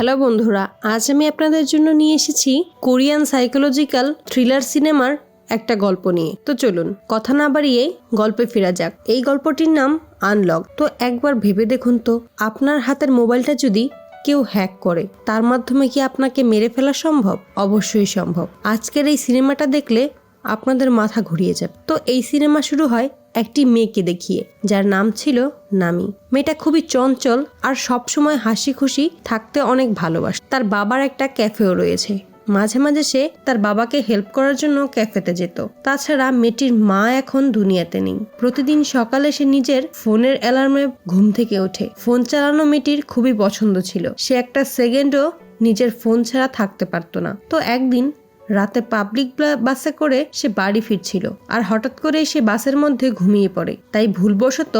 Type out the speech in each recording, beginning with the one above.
Hello বন্ধুরা, আজ আমি আপনাদের জন্য নিয়ে এসেছি কোরিয়ান সাইকোলজিক্যাল থ্রিলার সিনেমার একটা গল্প নিয়ে। তো চলুন কথা না বাড়িয়ে গল্পে ফেরা যাক। এই গল্পটির নাম আনলক। তো একবার ভেবে দেখুন তো, আপনার হাতের মোবাইলটা যদি কেউ হ্যাক করে, তার মাধ্যমে কি আপনাকে মেরে ফেলা সম্ভব? অবশ্যই সম্ভব। আজকের এই সিনেমাটা দেখলে আপনাদের মাথা ঘুরিয়ে যাবে। তো এই সিনেমা শুরু হয় একটি মেয়েকে দেখিয়ে, যার নাম ছিল নামি। মেয়েটা খুবই চঞ্চল আর সবসময় হাসি খুশি থাকতে অনেক ভালোবাসে। তার বাবার একটা ক্যাফেও রয়েছে। মাঝে মাঝে সে তার বাবাকে হেল্প করার জন্য ক্যাফেতে যেত। তাছাড়া মেয়েটির মা এখন দুনিয়াতে নেই। প্রতিদিন সকালে সে নিজের ফোনের অ্যালার্মে ঘুম থেকে ওঠে। ফোন চালানো মেয়েটির খুবই পছন্দ ছিল। সে একটা সেকেন্ডও নিজের ফোন ছাড়া থাকতে পারতো না। তো একদিন রাতে পাবলিক বাসে করে সে বাড়ি ফিরছিল, আর হঠাৎ করে সে বাসের মধ্যে ঘুমিয়ে পড়ে। তাই ভুলবশত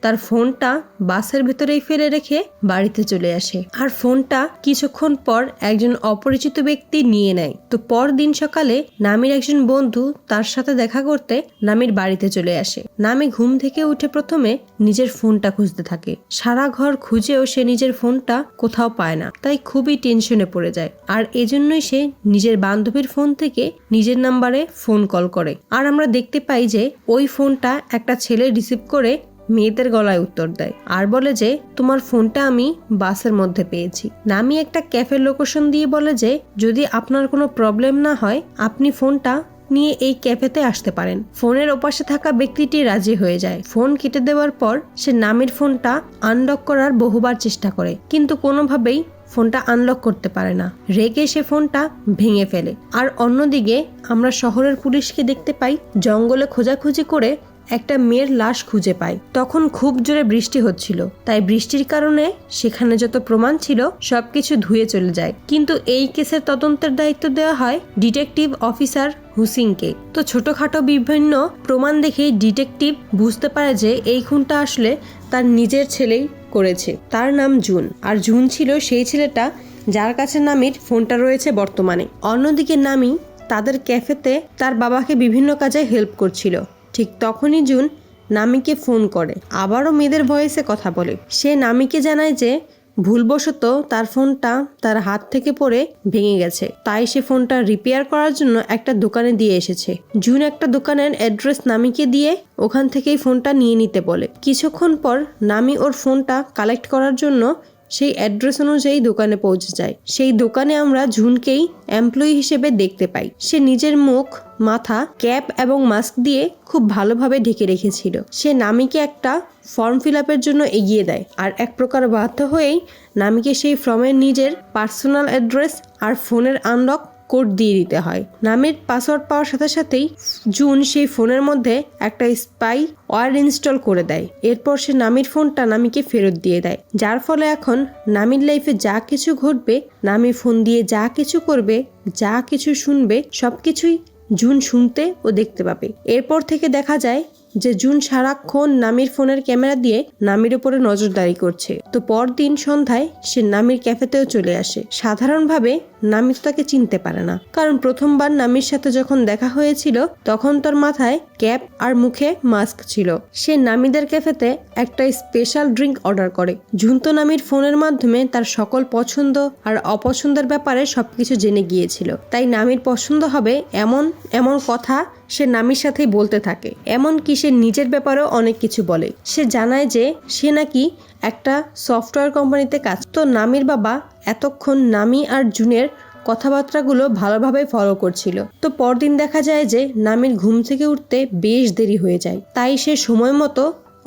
তার ফোনটা বাসের ভেতরেই ফেলে রেখে বাড়িতে চলে আসে। আর ফোনটা কিছুক্ষণ পর একজন অপরিচিত ব্যক্তি নিয়ে নেয়। তো পরদিন সকালে নামির একজন বন্ধু তার সাথে দেখা করতে নামির বাড়িতে চলে আসে। নামি ঘুম থেকে উঠে প্রথমে নিজের ফোনটা খুঁজতে থাকে। সারা ঘর খুঁজেও সে নিজের ফোনটা কোথাও পায় না। তাই খুবই টেনশনে পড়ে যায়। আর এজন্যই সে নিজের বান্ধবীর ফোন থেকে নিজের নাম্বারে ফোন কল করে। আর আমরা দেখতে পাই যে ওই ফোনটা একটা ছেলে রিসিভ করে মেয়েদের গলায় উত্তর দেয় আর বলে যে তোমার ফোনটা আমি বাসের মধ্যে পেয়েছি। নামি একটা ক্যাফের লোকেশন দিয়ে বলে যে যদি আপনার কোনো প্রবলেম না হয় আপনি ফোনটা নিয়ে এই ক্যাফেতে আসতে পারেন। ফোনের ওপাশে থাকা ব্যক্তিটি রাজি হয়ে যায়। ফোন কেটে দেওয়ার পর সে নামির ফোনটা আনলক করার বহুবার চেষ্টা করে, কিন্তু কোনোভাবেই ফোনটা আনলক করতে পারে না। রেগে সে ফোনটা ভেঙে ফেলে। আর অন্যদিকে আমরা শহরের পুলিশকে দেখতে পাই জঙ্গলে খোঁজাখুঁজি করে একটা মেয়ের লাশ খুঁজে পায়। তখন খুব জোরে বৃষ্টি হচ্ছিল, তাই বৃষ্টির কারণে সেখানে যত প্রমাণ ছিল সবকিছু ধুয়ে চলে যায়। কিন্তু এই কেসের তদন্তের দায়িত্ব দেওয়া হয় ডিটেকটিভ অফিসার হুসিংকে। তো ছোটখাটো বিভিন্ন প্রমাণ দেখেই ডিটেকটিভ বুঝতে পারে যে এই খুনটা আসলে তার নিজের ছেলেই করেছে। তার নাম জুন, আর জুন ছিল সেই ছেলেটা যার কাছে নামির ফোনটা রয়েছে বর্তমানে। অন্যদিকে নামি তাদের ক্যাফেতে তার বাবাকে বিভিন্ন কাজে হেল্প করছিল। ঠিক তখনই জুন নামিকে ফোন করে, আবারও মেয়েদের ভয়েসে কথা বলে। সে নামিকে জানায় যে ভুলবশত তার ফোনটা তার হাত থেকে পড়ে ভেঙে গেছে, তাই সে ফোনটা রিপেয়ার করার জন্য একটা দোকানে দিয়ে এসেছে। জুন একটা দোকানের অ্যাড্রেস নামিকে দিয়ে ওখান থেকেই ফোনটা নিয়ে নিতে বলে। কিছুক্ষণ পর নামি ওর ফোনটা কালেক্ট করার জন্য সেই অ্যাড্রেস অনুযায়ী দোকানে পৌঁছে যায়। সেই দোকানে আমরা জুনকেই এমপ্লয়ি হিসেবে দেখতে পাই। সে নিজের মুখ, মাথা, ক্যাপ এবং মাস্ক দিয়ে খুব ভালোভাবে ঢেকে রেখেছিল। সে নামিকে একটা ফর্ম ফিল আপের জন্য এগিয়ে দেয়, আর এক প্রকার বাধ্য হয়েই নামিকে সেই ফর্মের নিজের পার্সোনাল অ্যাড্রেস আর ফোনের আনলক কোড দিয়ে দিতে হয়। নামির পাসওয়ার্ড পাওয়ার সাথে সাথেই জুন সেই ফোনের মধ্যে একটা স্পাই ওয়্যার ইনস্টল করে দেয়। এরপর সে নামির ফোনটা নামিকে ফেরত দিয়ে দেয়, যার ফলে এখন নামির লাইফে যা কিছু ঘটবে, নামি ফোন দিয়ে যা কিছু করবে, যা কিছু শুনবে, সবকিছুই জুন শুনতে ও দেখতে পাবে। এরপর থেকে দেখা যায় যে জুন সারাক্ষণ নামির ফোনের ক্যামেরা দিয়ে নামির উপরে নজরদারি করছে। তো পরদিন সন্ধ্যায় সে নামির ক্যাফেতেও চলে আসে। সাধারণভাবে নামি তাকে চিনতে পারে না, কারণ প্রথমবার নামির সাথে যখন দেখা হয়েছিল তখন তার মাথায় ক্যাপ আর মুখে মাস্ক ছিল। সে নামিদের ক্যাফেতে একটা স্পেশাল ড্রিঙ্ক অর্ডার করে। জুন তো নামির ফোনের মাধ্যমে তার সকল পছন্দ আর অপছন্দের ব্যাপারে সবকিছু জেনে গিয়েছিল। তাই নামির পছন্দ হবে এমন এমন কথা সে নামির সাথেই বলতে থাকে। এমনকি সে নিজের ব্যাপারেও অনেক কিছু বলে। সে জানায় যে সে নাকি একটা সফটওয়্যার কোম্পানিতে কাজ। তো নামির বাবা এতক্ষণ নামি আর জুনের কথাবার্তাগুলো ভালোভাবে ফলো করছিল। তো পরদিন দেখা যায় যে নামির ঘুম থেকে উঠতে বেশ দেরি হয়ে যায়, তাই সে সময় মতো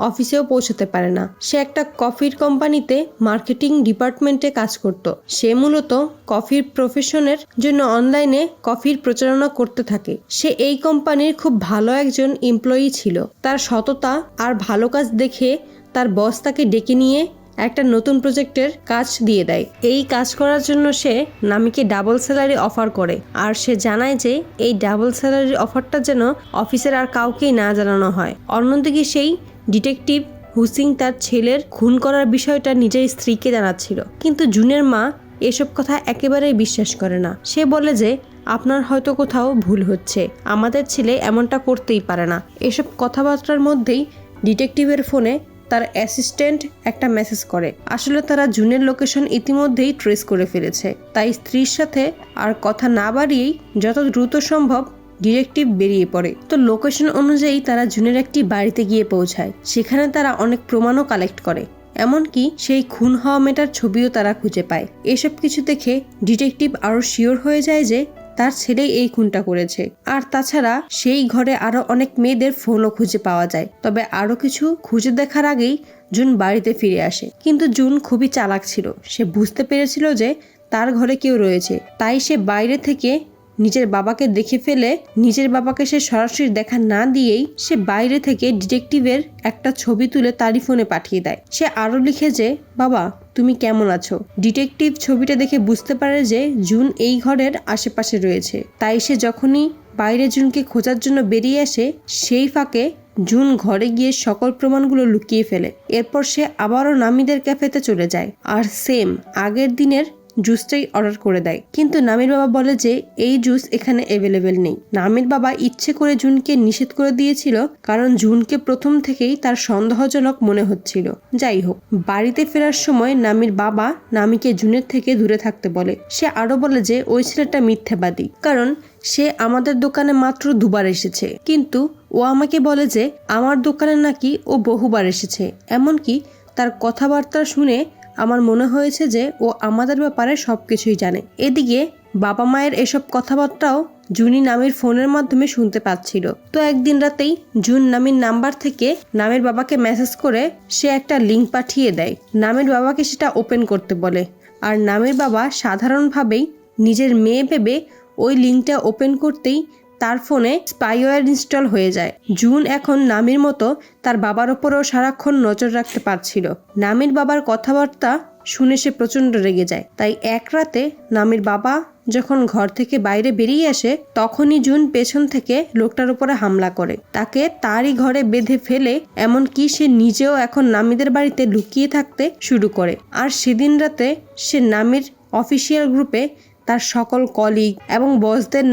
অফিসেও পৌঁছতে পারে না। সে একটা কফির কোম্পানিতে মার্কেটিং ডিপার্টমেন্টে কাজ করত। সে মূলত কফির প্রফেশনের জন্য অনলাইনে কফির প্রচারণা করতে থাকে। সে এই কোম্পানির খুব ভালো একজন এমপ্লয়ি ছিল। তার সততা আর ভালো কাজ দেখে তার বস তাকে ডেকে নিয়ে একটা নতুন প্রজেক্টের কাজ দিয়ে দেয়। এই কাজ করার জন্য সে নামিকে ডাবল স্যালারি অফার করে, আর সে জানায় যে এই ডাবল স্যালারির অফারটা যেন অফিসের আর কাউকেই না জানানো হয়। অন্যদিকে সেই ডিটেকটিভ হুসিং তার ছেলের খুন করার বিষয়টা নিজের স্ত্রীকে জানাচ্ছিল, কিন্তু জুনের মা এসব কথা একেবারেই বিশ্বাস করে না। সে বলে যে আপনার হয়তো কোথাও ভুল হচ্ছে, আমাদের ছেলে এমনটা করতেই পারে না। এসব কথাবার্তার মধ্যেই ডিটেকটিভের ফোনে তার অ্যাসিস্ট্যান্ট একটা মেসেজ করে। আসলে তারা জুনের লোকেশন ইতিমধ্যেই ট্রেস করে ফেলেছে, তাই স্ত্রীর সাথে আর কথা না বাড়িয়েই যত দ্রুত সম্ভব ডিটেকটিভ বেরিয়ে পড়ে। তো লোকেশন অনুযায়ী তারা জুনের একটি বাড়িতে গিয়ে পৌঁছায়। সেখানে তারা অনেক প্রমাণও কালেক্ট করে, এমনকি সেই খুন হওয়া মেয়েটার ছবিও তারা খুঁজে পায়। এসব কিছু দেখে ডিটেকটিভ আরো শিওর হয়ে যায় যে তার ছেলেই এই খুনটা করেছে। আর তাছাড়া সেই ঘরে আরো অনেক মেয়েদের ফোনও খুঁজে পাওয়া যায়। তবে আরো কিছু খুঁজে দেখার আগেই জুন বাড়িতে ফিরে আসে। কিন্তু জুন খুবই চালাক ছিল, সে বুঝতে পেরেছিল যে তার ঘরে কেউ রয়েছে, তাই সে বাইরে থেকে নিজের বাবাকে দেখে ফেলে নিজের বাবাকে সে সরাসরি দেখা না দিয়েই সে বাইরে থেকে ডিটেকটিভের একটা ছবি তুলে তারই ফোনে পাঠিয়ে দেয়। সে আরো লিখে যে, বাবা তুমি কেমন আছো। ডিটেকটিভ ছবিটা দেখে বুঝতে পারে যে জুন এই ঘরের আশেপাশে রয়েছে, তাই সে যখনই বাইরে জুনকে খোঁজার জন্য বেরিয়ে আসে সেই ফাঁকে জুন ঘরে গিয়ে সকল প্রমাণগুলো লুকিয়ে ফেলে। এরপর সে আবারও নামিদের ক্যাফেতে চলে যায় আর সেম আগের দিনের জুসটাই অর্ডার করে দেয়। কিন্তু নামির বাবা বলে যে এই জুস এখানে অ্যাভেলেবেল নেই। নামির বাবা ইচ্ছে করে জুনকে নিষেধ করে দিয়েছিল, কারণ জুনকে প্রথম থেকেই তার সন্দেহজনক মনে হচ্ছিল। যাই হোক, বাড়িতে ফেরার সময় নামির বাবা নামিকে জুনের থেকে দূরে থাকতে বলে। সে আরো বলে যে ওই ছেলেটা মিথ্যাবাদী, কারণ সে আমাদের দোকানে মাত্র 2 বার এসেছে, কিন্তু ও আমাকে বলে যে আমার দোকানে নাকি ও বহুবার এসেছে। এমনকি তার কথাবার্তা শুনে আমার মনে হয়েছে যে ও আমাদের ব্যাপারে সবকিছুই জানে। এদিকে বাবা মায়ের এসব কথাবার্তাও জুনি নামির ফোনের মাধ্যমে শুনতে পাচ্ছিল। তো একদিন রাতেই জুন নামির নাম্বার থেকে নামের বাবাকে মেসেজ করে সে একটা লিঙ্ক পাঠিয়ে দেয়। নামের বাবাকে সেটা ওপেন করতে বলে, আর নামের বাবা সাধারণভাবেই নিজের মেয়ে ভেবে ওই লিঙ্কটা ওপেন করতেই তার ফোনে স্পাইওয়্যার ইনস্টল হয়ে যায়। জুন এখন নামির মতো তার বাবার ওপরেও সারাক্ষণ নজর রাখতে পারছিল। নামির বাবার কথাবার্তা শুনে সে প্রচন্ড রেগে যায়। তাই এক রাতে নামির বাবা যখন ঘর থেকে বাইরে বেরিয়ে আসে, তখনই জুন পেছন থেকে লোকটার উপরে হামলা করে, তাকে তারই ঘরে বেঁধে ফেলে। এমনকি সে নিজেও এখন নামিদের বাড়িতে লুকিয়ে থাকতে শুরু করে। আর সেদিন রাতে সে নামির অফিসিয়াল গ্রুপে তার সকল কলিগ এবং বসদের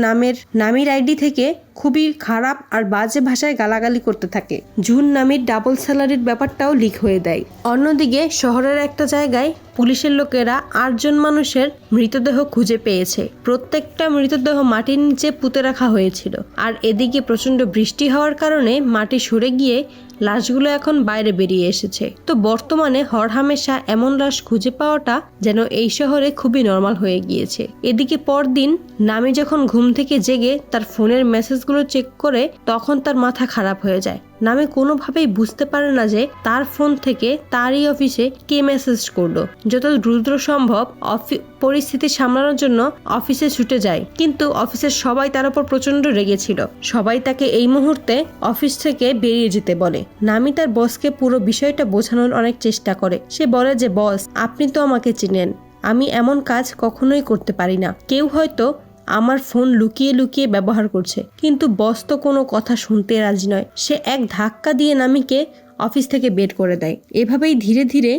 নামির আইডি থেকে খুবই খারাপ আর বাজে ভাষায় গালাগালি করতে থাকে। জুন নামির ডাবল স্যালারির ব্যাপারটাও লিক হয়ে দেয়। অন্যদিকে শহরের একটা জায়গায় পুলিশের লোকেরা 8 জন মানুষের মৃতদেহ খুঁজে পেয়েছে। প্রত্যেকটা মৃতদেহ মাটির নিচে পুঁতে রাখা হয়েছিল। আর এদিকে প্রচন্ড বৃষ্টি হওয়ার কারণে মাটি সরে গিয়ে লাশগুলো এখন বাইরে বেরিয়ে এসেছে। তো বর্তমানে হরহামেশা এমন লাশ খুঁজে পাওয়াটা যেন এই শহরে খুবই নর্মাল হয়ে গিয়েছে। এদিকে পরদিন নামি যখন ঘুম থেকে জেগে তার ফোনের মেসেজগুলো চেক করে, তখন তার মাথা খারাপ হয়ে যায়। নামি কোনোভাবেই বুঝতে পারে না যে তার ফোন থেকে তারই অফিসে কে মেসেজ করলো। যত দ্রুত সম্ভব পরিস্থিতি সামলানোর জন্য অফিসে ছুটে যায়, কিন্তু অফিসের সবাই তার উপর প্রচন্ড রেগেছিল। সবাই তাকে এই মুহূর্তে অফিস থেকে বেরিয়ে যেতে বলে। নামি তার বসকে পুরো বিষয়টা বোঝানোর অনেক চেষ্টা করে। সে বলে যে বস, আপনি তো আমাকে চিনেন, আমি এমন কাজ কখনোই করতে পারি না। কেউ হয়তো আমার ফোন লুকিয়ে লুকিয়ে ব্যবহার করছে। কিন্তু বস তো কোনো কথা শুনতে রাজি নয়। সে এক ধাক্কা দিয়ে নামিকে অফিস থেকে বের করে দেয়। এভাবেই ধীরে ধীরে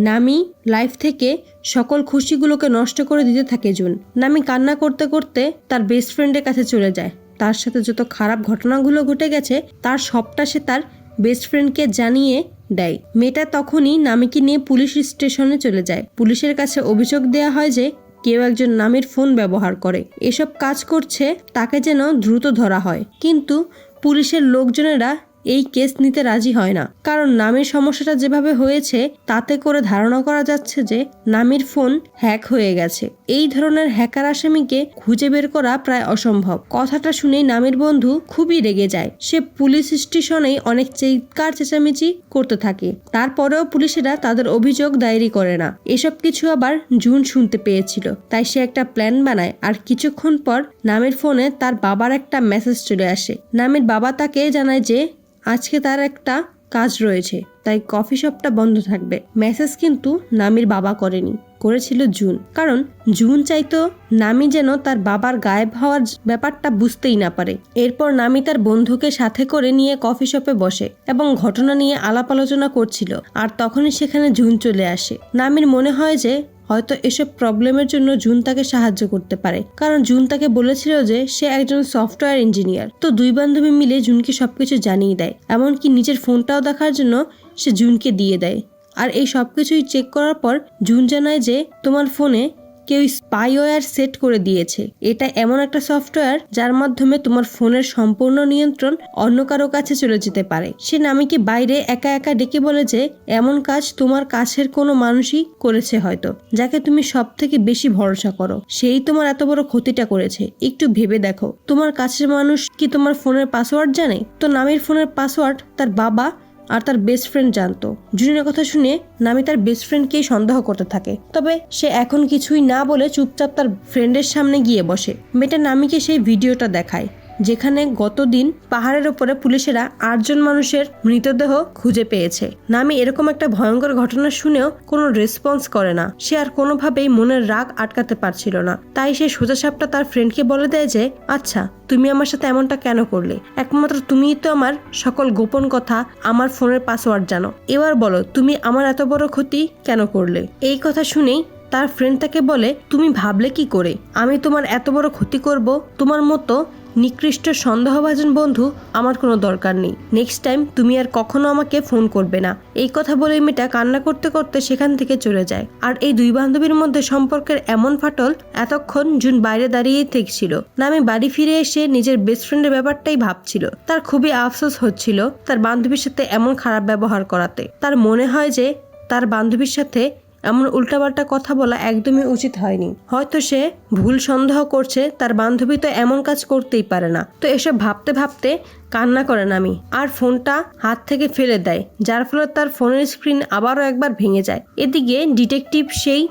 নামি লাইফ থেকে সকল খুশিগুলোকে নষ্ট করে দিতে থাকে জুন। নামি কান্না করতে করতে তার বেস্ট ফ্রেন্ডের কাছে চলে যায়। তার সাথে যত খারাপ ঘটনাগুলো ঘটে গেছে তার সবটা সে তার বেস্ট ফ্রেন্ডকে জানিয়ে দেয়। মেয়েটা তখনই নামিকে নিয়ে পুলিশ স্টেশনে চলে যায়। পুলিশের কাছে অভিযোগ দেওয়া হয় যে কেউ একজন নামির ফোন ব্যবহার করে, এসব কাজ করছে, তাকে যেন দ্রুত ধরা হয়। কিন্তু পুলিশের লোকজনেরা এই কেস নিতে রাজি হয় না, কারণ নামির সমস্যাটা যেভাবে হয়েছে তাতে করে ধারণা করা যাচ্ছে যে নামির ফোন হ্যাক হয়ে গেছে। এই ধরনের হ্যাকার আসামিকে খুঁজে বের করা প্রায় অসম্ভব। কথাটা শুনেই নামির বন্ধু খুবই রেগে যায়। সে পুলিশ স্টেশনেই অনেক চিৎকার চেঁচামেচি করতে থাকে। তারপরেও পুলিশেরা তাদের অভিযোগ দায়েরি করে না। এসব কিছু আবার জুন শুনতে পেয়েছিল, তাই সে একটা প্ল্যান বানায়। আর কিছুক্ষণ পর নামির ফোনে তার বাবার একটা মেসেজ চলে আসে। নামির বাবা তাকে জানায় যে আজকে তার একটা কাজ রয়েছে, তাই কফি শপটা বন্ধ থাকবে। মেসেজ কিন্তু নামির বাবা করেনি, করেছিল জুন। কারণ জুন চাইতো নামি যেন তার বাবার গায়েব হওয়ার ব্যাপারটা বুঝতেই না পারে। এরপর নামি তার বন্ধুকে সাথে করে নিয়ে কফি শপে বসে এবং ঘটনা নিয়ে আলাপ আলোচনা করছিল। আর তখনই সেখানে জুন চলে আসে। নামির মনে হয় যে হয়তো এসব প্রবলেমের জন্য জুন তাকে সাহায্য করতে পারে, কারণ জুন তাকে বলেছিল যে সে একজন সফটওয়্যার ইঞ্জিনিয়ার। তো দুই বান্ধবী মিলে জুনকে সবকিছু জানিয়ে দেয়, এমনকি নিজের ফোনটাও দেখার জন্য সে জুনকে দিয়ে দেয়। আর এই সব কিছুই চেক করার পর জুন জানায় যে তোমার ফোনে কেউ স্পাইওয়্যার সেট করে দিয়েছে। এটা এমন একটা সফটওয়্যার যার মাধ্যমে তোমার ফোনের সম্পূর্ণ নিয়ন্ত্রণ অন্য কারো কাছে চলে যেতে পারে। সে নামিকে বাইরে একা একা ডেকে বলে যে এমন কাজ তোমার কাছের কোনো মানুষই করেছে হয়তো, যাকে তুমি সব থেকে বেশি ভরসা করো, সেই তোমার এত বড় ক্ষতিটা করেছে। একটু ভেবে দেখো, তোমার কাছের মানুষ কি তোমার ফোনের পাসওয়ার্ড জানে? তো নামির ফোনের পাসওয়ার্ড তার বাবা আর তার বেস্ট ফ্রেন্ড জানতো। জুনের কথা শুনে নামি তার বেস্ট ফ্রেন্ডকেই সন্দেহ করতে থাকে। তবে সে এখন কিছুই না বলে চুপচাপ তার ফ্রেন্ডের সামনে গিয়ে বসে। মেয়েটা নামিকে সেই ভিডিওটা দেখায় যেখানে গতদিন পাহাড়ের ওপরে পুলিশেরা 8 জন মানুষের মৃতদেহ খুঁজে পেয়েছে। নামি এরকম একটা ভয়ঙ্কর ঘটনা শুনেও কোনো রেসপন্স করে না। সে আর কোনোভাবেই মনের রাগ আটকাতে পারছিল না। তাই সে সোজাসাপটা তার ফ্রেন্ডকে বলে দেয় যে আচ্ছা, তুমি আমার সাথে এমনটা কেন করলে? একমাত্র তুমিই তো আমার সকল গোপন কথা, আমার ফোনের পাসওয়ার্ড জানো। এবার বলো, তুমি আমার এত বড় ক্ষতি কেন করলে? এই কথা শুনেই তার ফ্রেন্ড তাকে বলে, তুমি ভাবলে কি করে আমি তোমার এত বড় ক্ষতি করব? তোমার মতো নিকৃষ্ট সন্দেহভাজন বন্ধু আমার কোনো দরকার নেই। নেক্সট টাইম তুমি আর কখনো আমাকে ফোন করবে না। এই কথা বলে মেয়েটা কান্না করতে করতে সেখান থেকে চলে যায়। আর এই দুই বান্ধবীর মধ্যে সম্পর্কের এমন ফাটল এতক্ষণ জুন বাইরে দাঁড়িয়েই থেকেছিল। নামি বাড়ি ফিরে এসে নিজের বেস্ট ফ্রেন্ডের ব্যাপারটাই ভাবছিল। তার খুবই আফসোস হচ্ছিল তার বান্ধবীর সাথে এমন খারাপ ব্যবহার করাতে। তার মনে হয় যে তার বান্ধবীর সাথে এমন উল্টাপাল্টা কথা বলা একদমই উচিত হয়নি। হয়তো সে ভুল সন্দেহ করছে, তার বান্ধবী তো এমন কাজ করতেই পারে না। তো এসব ভাবতে ভাবতে কান্না করে নামি আর ফোনটা হাত থেকে ফেলে দেয়, যার ফলে তার ফোনের স্ক্রিন আবারও একবার ভেঙে যায়। এদিকে ডিটেকটিভ সেই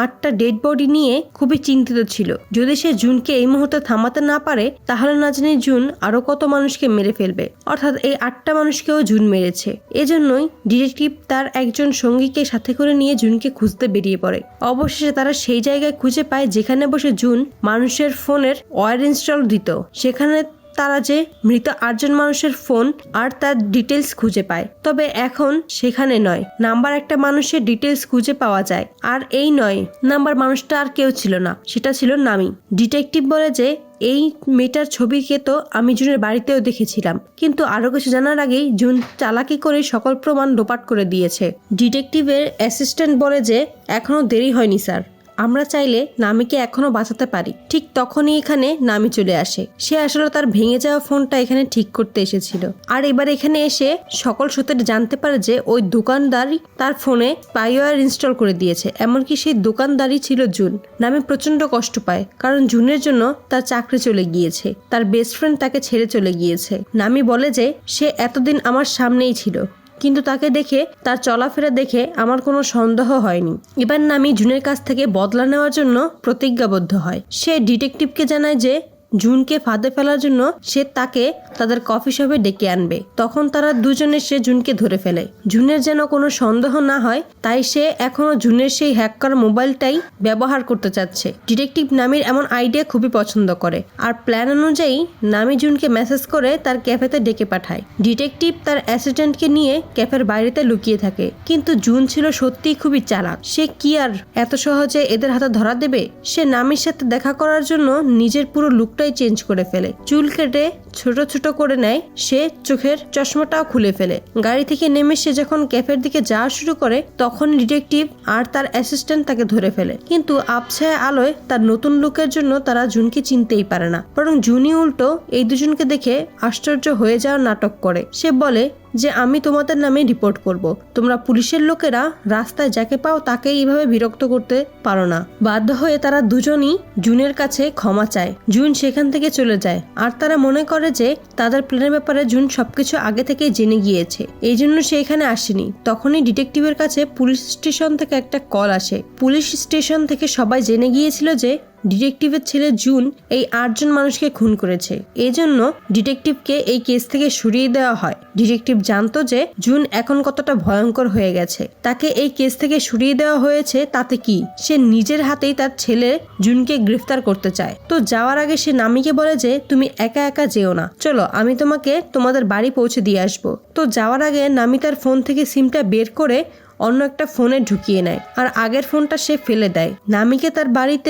8টা ডেড বডি নিয়ে খুবই চিন্তিত ছিল। যদি সে জুনকে এই মুহূর্তে থামাতে না পারে, তাহলে না জানি জুন আরো কত মানুষকে মেরে ফেলবে। অর্থাৎ এই 8টা মানুষকেও জুন মেরেছে। এজন্যই ডিটেকটিভ তার একজন সঙ্গীকে সাথে করে নিয়ে জুনকে খুঁজতে বেরিয়ে পড়ে। অবশেষে তারা সেই জায়গায় খুঁজে পায় যেখানে বসে জুন মানুষের ফোনের ওয়্যার ইনস্টল দিত। সেখানে তারা যে মৃত 8 জন মানুষের ফোন আর তার ডিটেলস খুঁজে পায়। তবে এখন সেখানে নয়, নাম্বার একটা মানুষের ডিটেলস খুঁজে পাওয়া যায়। আর এই নয় নাম্বার মানুষটা আর কেউ ছিল না, সেটা ছিল নামি। ডিটেকটিভ বলে যে এই মেয়েটার ছবিকে তো আমি জুনের বাড়িতেও দেখেছিলাম, কিন্তু আরো কিছু জানার আগেই জুন চালাকি করে সকল প্রমাণ লোপাট করে দিয়েছে। ডিটেকটিভের অ্যাসিস্ট্যান্ট বলে যে এখনো দেরি হয়নি স্যার, আমরা চাইলে নামিকে এখনো বাঁচাতে পারি। ঠিক তখনই এখানে নামি চলে আসে। সে আসলে তার ভেঙে যাওয়া ফোনটা এখানে ঠিক করতে এসেছিল। আর এবার এখানে এসে সকল সূত্রে জানতে পারে যে ওই দোকানদারই তার ফোনে স্পাইওয়্যার ইনস্টল করে দিয়েছে। এমনকি সেই দোকানদারই ছিল জুন। নামি প্রচন্ড কষ্ট পায়, কারণ জুনের জন্য তার চাকরি চলে গিয়েছে, তার বেস্ট ফ্রেন্ড তাকে ছেড়ে চলে গিয়েছে। নামি বলে যে সে এতদিন আমার সামনেই ছিল, কিন্তু তাকে দেখে, তার চলাফেরা দেখে আমার কোনো সন্দেহ হয়নি। এবার নামি জুনের কাছ থেকে বদলা নেওয়ার জন্য প্রতিজ্ঞাবদ্ধ হয়। সে ডিটেকটিভকে জানায় যে জুনকে ফাঁদে ফেলার জন্য সে তাকে তাদের কফি শপে ডেকে আনবে। তখন তারা দুজনে সে জুনকে ধরে ফেলে। জুনের যেন কোনো সন্দেহ না হয়, তাই সে এখনো জুনের সেই হ্যাক করা মোবাইলটাই ব্যবহার করতে চাচ্ছে। ডিটেকটিভ নামির এমন আইডিয়া খুবই পছন্দ করে, আর প্ল্যান অনুযায়ী নামি জুনকে মেসেজ করে তার ক্যাফেতে ডেকে পাঠায়। ডিটেকটিভ তার অ্যাসিস্ট্যান্টকে নিয়ে ক্যাফের বাইরেতে লুকিয়ে থাকে, কিন্তু জুন ছিল সত্যিই খুবই চালাক। সে কি আর এত সহজে এদের হাতে ধরা দেবে? সে নামির সাথে দেখা করার জন্য নিজের পুরো লুকটা চেঞ্জ করে ফেলে, চুল কেটে ছোট ছোট করে নেয়। সে চোখের চশমাটাও খুলে ফেলে। গাড়ি থেকে নেমে সে যখন ক্যাফের দিকে যাওয়া শুরু করে, তখন ডিটেকটিভ আর তার অ্যাসিস্ট্যান্ট তাকে ধরে ফেলে। কিন্তু আবছায়া আলোয় তার নতুন লুকের জন্য তারা জুনকে চিনতেই পারে না, বরং জুনই উল্টো এই দুজনকে দেখে আশ্চর্য হয়ে যাওয়ার নাটক করে। সে বলে যে আমি তোমাদের নামে রিপোর্ট করব। তোমরা পুলিশের লোকেরা রাস্তায় যাকে পাও তাকে এইভাবে বিরক্ত করতে পারো না। বাধ্য হয়ে তারা দুজনই জুনের কাছে ক্ষমা চায়। জুন সেখান থেকে চলে যায়, আর তারা মনে করে যে তাদের প্ল্যানের ব্যাপারে জুন সবকিছু আগে থেকেই জেনে গিয়েছে, এই জন্য সে এখানে আসেনি। তখনই ডিটেকটিভের কাছে পুলিশ স্টেশন থেকে একটা কল আসে। পুলিশ স্টেশন থেকে সবাই জেনে গিয়েছিল যে ডিটেকটিভের ছেলে জুন এই 8 জন মানুষকে খুন করেছে। এজন্য ডিটেকটিভকে এই কেস থেকে সরিয়ে দেওয়া হয়। ডিটেকটিভ জানতো যে জুন এখন কতটা ভয়ঙ্কর হয়ে গেছে। তাকে এই কেস থেকে সরিয়ে দেওয়া হয়েছে, তাতে কি? সে নিজের হাতেই তার ছেলে জুনকে গ্রেফতার করতে চায়। তো যাওয়ার আগে সে নামিকে বলে যে তুমি একা একা যেও না, চলো আমি তোমাকে তোমাদের বাড়ি পৌঁছে দিয়ে আসবো। তো যাওয়ার আগে নামি তার ফোন থেকে সিমটা বের করে অন্য একটা ফোনে ঢুকিয়ে নেয় আর আগের ফোনটা সে ফেলে দেয়। নামিকে তার বাড়িতে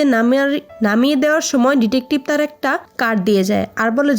নামিয়ে দেওয়ার সময় ডিটেকটিভ তার একটা কার্ড দিয়ে যায় আর বলে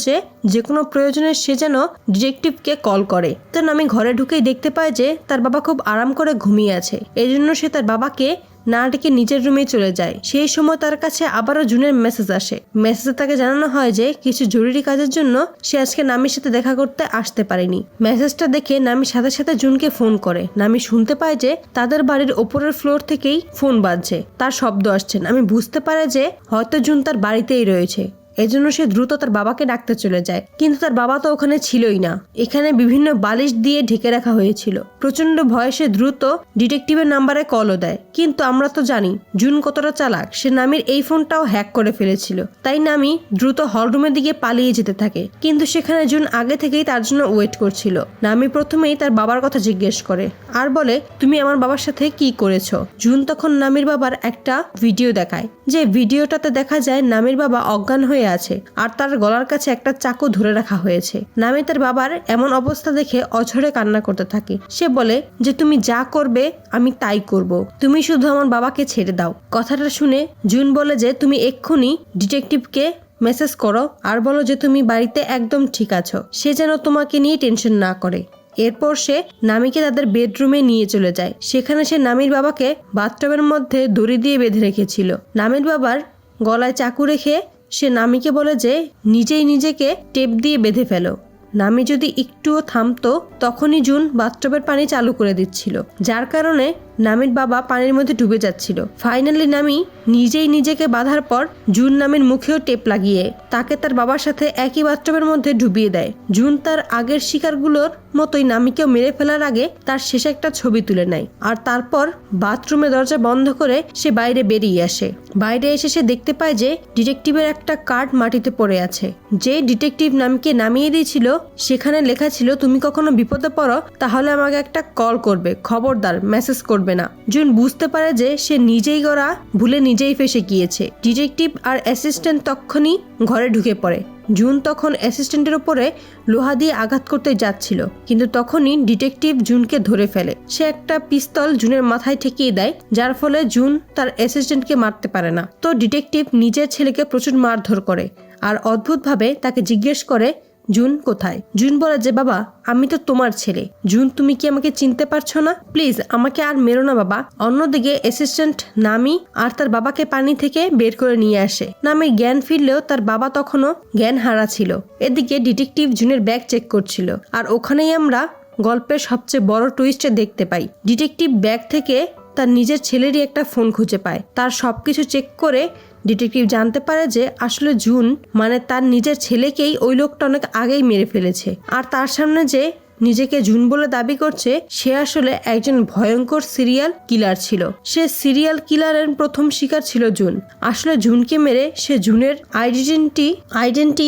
যে কোনো প্রয়োজনে সে যেন ডিটেকটিভকে কল করে। তো নামি ঘরে ঢুকেই দেখতে পায় যে তার বাবা খুব আরাম করে ঘুমিয়ে আছে। এই জন্য সে তার বাবাকে না ডেকে নিজের রুমে চলে যায়। সেই সময় তার কাছে আবারও জুনের মেসেজ আসে। মেসেজে তাকে জানানো হয় যে কিছু জরুরি কাজের জন্য সে আজকে নামির সাথে দেখা করতে আসতে পারেনি। মেসেজটা দেখে নামি সাথে সাথে জুনকে ফোন করে। নামি শুনতে পায় যে তাদের বাড়ির ওপরের ফ্লোর থেকেই ফোন বাজছে, তার শব্দ আসছে। নামি বুঝতে পারে যে হয়তো জুন তার বাড়িতেই রয়েছে। এজন্য সে দ্রুত তার বাবাকে ডাকতে চলে যায়, কিন্তু তার বাবা তো ওখানে ছিলই না। এখানে বিভিন্ন বালিশ দিয়ে ঢেকে রাখা হয়েছিল। প্রচন্ড ভয়ে সে দ্রুত ডিটেকটিভের নাম্বারে কলও দেয়, কিন্তু আমরা তো জানি জুন কতটা চালাক। সে নামির এই ফোনটাও হ্যাক করে ফেলেছিল। তাই নামি দ্রুত হলরুমের দিকে পালিয়ে যেতে থাকে, কিন্তু সেখানে জুন আগে থেকেই তার জন্য ওয়েট করছিল। নামি প্রথমেই তার বাবার কথা জিজ্ঞেস করে আর বলে, তুমি আমার বাবার সাথে কি করেছো? জুন তখন নামির বাবার একটা ভিডিও দেখায়, যে ভিডিওটাতে দেখা যায় নামির বাবা অজ্ঞান হয়ে আছে আর তার গলার কাছে একটা চাকু ধরে রাখা হয়েছে। নামি তার বাবার এমন অবস্থা দেখে অঝরে কান্না করতে থাকে। সে বলে যে তুমি যা করবে আমি তাই করব, তুমি শুধু আমার বাবাকে ছেড়ে দাও। কথাটা শুনে জুন বলে যে তুমি এক্ষুনি ডিটেকটিভকে মেসেজ করো আর বলো যে তুমি বাড়িতে একদম ঠিক আছো, সে যেন তোমাকে নিয়ে টেনশন না করে। এরপর সে নামিকে তাদের বেডরুমে নিয়ে চলে যায়। সেখানে সে নামির বাবাকে বাথটবের মধ্যে দড়ি দিয়ে বেঁধে রেখেছিল। নামির বাবার গলায় চাকু রেখে সে নামিকে বলে যে নিজেই নিজেকে টেপ দিয়ে বেঁধে ফেলো। নামি যদি একটুও থামতো তখনই জুন বাথটবের পানি চালু করে দিচ্ছিল, যার কারণে নামির বাবা পানির মধ্যে ডুবে যাচ্ছিল। ফাইনালি নামি নিজেই নিজেকে বাঁধার পর জুন নামের মুখেও টেপ লাগিয়ে তাকে তার বাবার সাথে একই বাথটবের মধ্যে ডুবিয়ে দেয়। জুন তার আগের শিকারগুলোর মতোই নামিকেও মেরে ফেলার আগে তার শেষে একটা ছবি তুলে নেয় আর তারপর বাথরুমে দরজা বন্ধ করে সে বাইরে বেরিয়ে আসে। বাইরে এসে সে দেখতে পায় যে ডিটেকটিভের একটা কার্ড মাটিতে পড়ে আছে। যে ডিটেকটিভ নামকে নামিয়ে দিয়েছিল সেখানে লেখা ছিল, তুমি কখনো বিপদে পড়ো তাহলে আমাকে একটা কল করবে, খবরদার মেসেজ করবে না। জুন বুঝতে পারে যে সে নিজেই করা ভুলে নিজেই ফেসে গিয়েছে। ডিটেকটিভ আর অ্যাসিস্ট্যান্ট তখনই ঘরে ঢুকে পড়ে। জুন তখন অ্যাসিস্ট্যান্টের উপরে লোহা দিয়ে আঘাত করতে যাচ্ছিল, কিন্তু তখনই ডিটেকটিভ জুনকে ধরে ফেলে। সে একটা পিস্তল জুনের মাথায় ঠেকিয়ে দেয়, যার ফলে জুন তার অ্যাসিস্ট্যান্টকে মারতে পারে না। তো ডিটেকটিভ নিজের ছেলেকে প্রচুর মারধর করে আর অদ্ভুতভাবে তাকে জিজ্ঞেস করে জুন কোথায়। জুন বলে যে বাবা আমি তো তোমার ছেলে। জুন তুমি কি আমাকে চিনতে পারছো না? প্লিজ আমাকে আর মেরো না বাবা। অন্যদিকে অ্যাসিস্ট্যান্ট নামি আর তার বাবাকে পানি থেকে বের করে নিয়ে আসে। নামির জ্ঞান ফিরলেও তার বাবা তখনও জ্ঞান হারা ছিল। এদিকে ডিটেকটিভ জুনের ব্যাগ চেক করছিল আর ওখানেই আমরা গল্পের সবচেয়ে বড় টুইস্টে দেখতে পাই। ডিটেকটিভ ব্যাগ থেকে তার নিজের ছেলেরই একটা ফোন খুঁজে পায়। তার সবকিছু চেক করে ডিটেকটিভ জানতে পারে যে আসলে জুন মানে তার নিজের ছেলেকেই ওই লোকটা অনেক আগেই মেরে ফেলেছে। আর তার সামনে যে নিজেকে জুন বলে দাবি করছে সে আসলে একজন ভয়ঙ্কর সিরিয়াল কিলার ছিল। সে সিরিয়াল কিলারের প্রথম শিকার ছিল জুন। আসলে জুনকে মেরে সে জুনের আইডেন্টি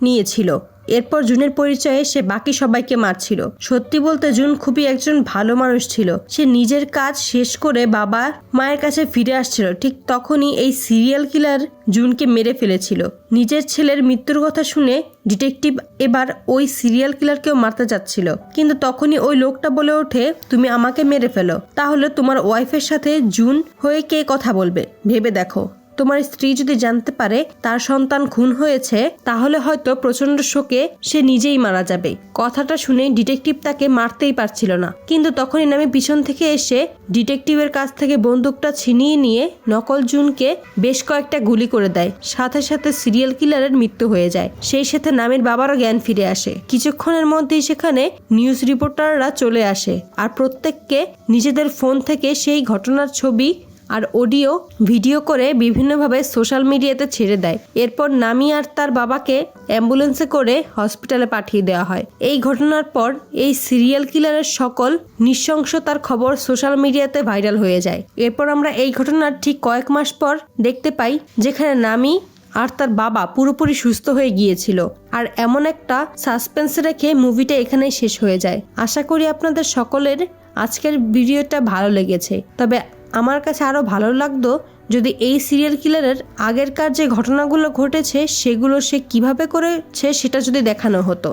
নিয়েছিল। এরপর জুনের পরিচয়ে সে বাকি সবাইকে মারছিল। সত্যি বলতে জুন খুবই একজন ভালো মানুষ ছিল। সে নিজের কাজ শেষ করে বাবা মায়ের কাছে ফিরে আসছিল, ঠিক তখনই এই সিরিয়াল কিলার জুনকে মেরে ফেলেছিল। নিজের ছেলের মৃত্যুর কথা শুনে ডিটেকটিভ এবার ওই সিরিয়াল কিলারকেও মারতে যাচ্ছিল, কিন্তু তখনই ওই লোকটা বলে ওঠে, তুমি আমাকে মেরে ফেলো, তাহলে তোমার ওয়াইফের সাথে জুন হয়ে কে কথা বলবে ভেবে দেখো। তোমার স্ত্রী যদি জানতে পারে তার সন্তান খুন হয়েছে তাহলে হয়তো প্রচন্ড শোকে সে নিজেই মারা যাবে। কথাটা শুনে ডিটেকটিভ তাকে মারতেই পারছিল না, কিন্তু তখনই নামি পিছন থেকে এসে ডিটেকটিভের কাছ থেকে বন্দুকটা ছিনিয়ে নিয়ে নকল জুনকে বেশ কয়েকটা গুলি করে দেয়। সাথে সাথে সিরিয়াল কিলারের মৃত্যু হয়ে যায়। সেই সাথে নামের বাবারও জ্ঞান ফিরে আসে। কিছুক্ষণের মধ্যেই সেখানে নিউজ রিপোর্টাররা চলে আসে আর প্রত্যেককে নিজেদের ফোন থেকে সেই ঘটনার ছবি আর অডিও ভিডিও করে বিভিন্নভাবে সোশ্যাল মিডিয়াতে ছেড়ে দেয়। এরপর নামি আর তার বাবাকে অ্যাম্বুলেন্সে করে হসপিটালে পাঠিয়ে দেওয়া হয়। এই ঘটনার পর এই সিরিয়াল কিলারের সকল নৃশংসতার খবর সোশ্যাল মিডিয়াতে ভাইরাল হয়ে যায়। এরপর আমরা এই ঘটনার ঠিক কয়েক মাস পর দেখতে পাই যেখানে নামি আর তার বাবা পুরোপুরি সুস্থ হয়ে গিয়েছিল। আর এমন একটা সাসপেন্স রেখে মুভিটা এখানেই শেষ হয়ে যায়। আশা করি আপনাদের সকলের আজকের ভিডিওটা ভালো লেগেছে। তবে আমার কাছে আরও ভালো লাগতো যদি এই সিরিয়াল কিলারের আগেরকার যে ঘটনাগুলো ঘটেছে সেগুলো সে কিভাবে করেছে সেটা যদি দেখানো হতো।